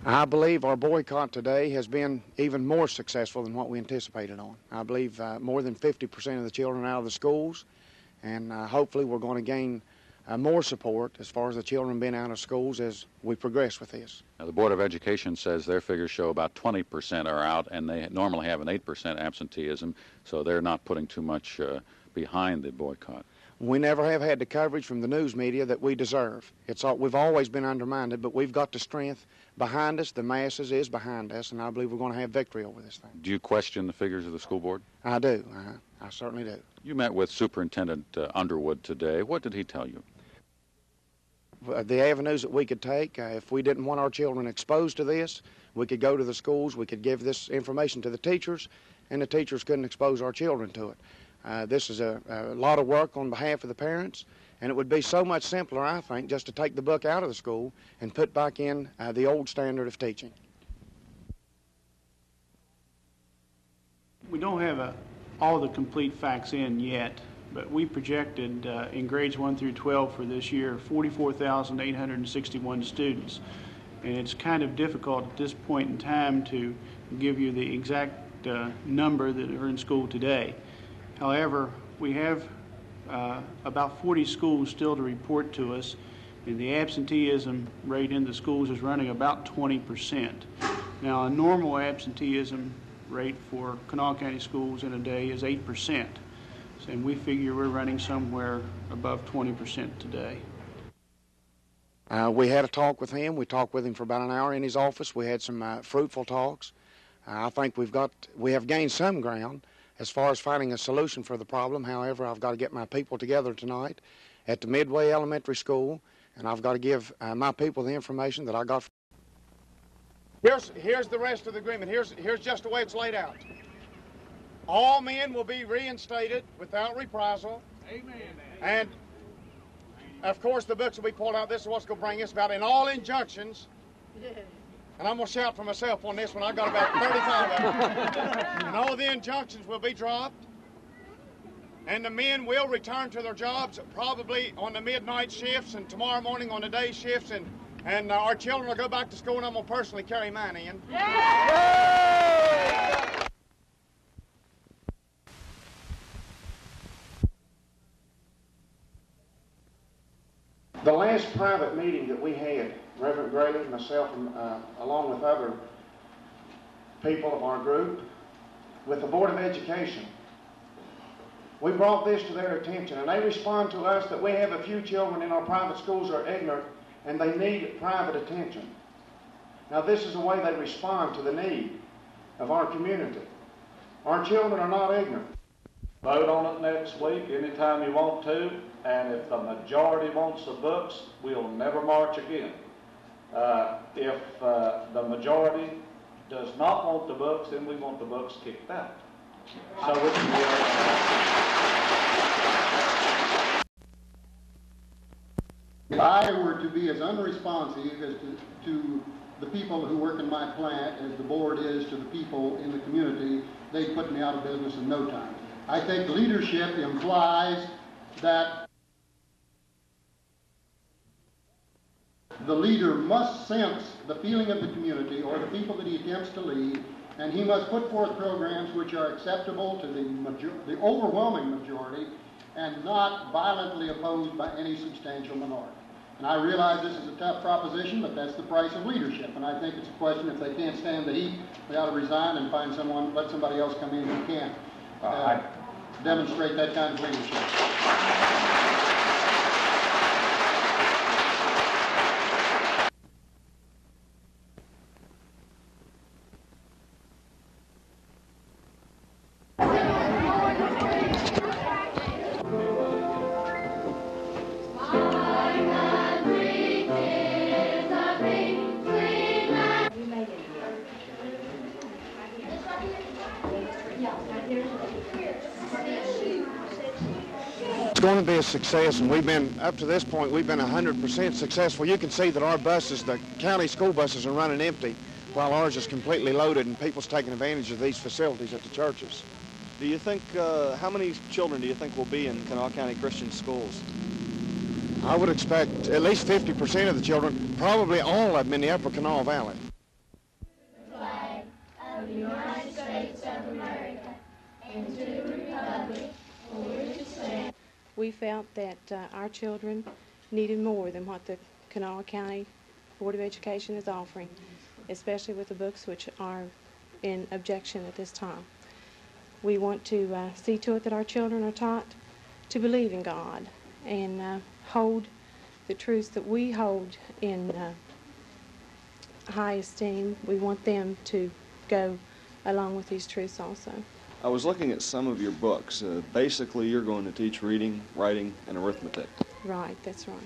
I believe our boycott today has been even more successful than what we anticipated on. I believe more than 50% of the children out of the schools, and hopefully we're going to gain more support as far as the children being out of schools as we progress with this. Now, the Board of Education says their figures show about 20% are out, and they normally have an 8% absenteeism, so they're not putting too much behind the boycott. We never have had the coverage from the news media that we deserve. We've always been undermined, but we've got the strength behind us. The masses is behind us, and I believe we're going to have victory over this thing. Do you question the figures of the school board? I do. I certainly do. You met with Superintendent Underwood today. What did he tell you? The avenues that we could take, if we didn't want our children exposed to this, we could go to the schools, we could give this information to the teachers, and the teachers couldn't expose our children to it. This is a lot of work on behalf of the parents, and it would be so much simpler, I think, just to take the book out of the school and put back in the old standard of teaching. We don't have all the complete facts in yet, but we projected in grades 1 through 12 for this year 44,861 students. And it's kind of difficult at this point in time to give you the exact number that are in school today. However, we have about 40 schools still to report to us, and the absenteeism rate in the schools is running about 20%. Now, a normal absenteeism rate for Kanawha County schools in a day is 8%, and we figure we're running somewhere above 20% today. We had a talk with him. We talked with him for about an hour in his office. We had some fruitful talks. I think we have gained some ground as far as finding a solution for the problem. However, I've got to get my people together tonight at the Midway Elementary School, and I've got to give my people the information that I got. Here's the rest of the agreement. Here's just the way it's laid out. All men will be reinstated without reprisal. Amen. And, of course, the books will be pulled out. This is what's going to bring us about. In all injunctions, and I'm going to shout for myself on this one. I got about 35 of them. And all the injunctions will be dropped. And the men will return to their jobs probably on the midnight shifts and tomorrow morning on the day shifts. And our children will go back to school, and I'm going to personally carry mine in. The last private meeting that we had, Reverend Graley, myself, and along with other people of our group, with the Board of Education, we brought this to their attention, and they respond to us that we have a few children in our private schools are ignorant and they need private attention. Now, this is the way they respond to the need of our community. Our children are not ignorant. Vote on it next week anytime you want to, and if the majority wants the books, we'll never march again. If the majority does not want the books, then we want the books kicked out. So if I were to be as unresponsive as to the people who work in my plant as the board is to the people in the community, they'd put me out of business in no time. I think leadership implies that the leader must sense the feeling of the community or the people that he attempts to lead, and he must put forth programs which are acceptable to the overwhelming majority and not violently opposed by any substantial minority. And I realize this is a tough proposition, but that's the price of leadership. And I think it's a question, if they can't stand the heat, they ought to resign and find someone, let somebody else come in who can demonstrate that kind of leadership. It's going to be a success, and we've been, up to this point, we've been 100% successful. You can see that our buses, the county school buses, are running empty, while ours is completely loaded, and people's taking advantage of these facilities at the churches. Do you think, how many children do you think will be in Kanawha County Christian schools? I would expect at least 50% of the children, probably all of them in the upper Kanawha Valley. we felt that our children needed more than what the Kanawha County Board of Education is offering, especially with the books which are in objection at this time. We want to see to it that our children are taught to believe in God and hold the truths that we hold in high esteem. We want them to go along with these truths also. I was looking at some of your books. Basically, you're going to teach reading, writing, and arithmetic. Right, that's right.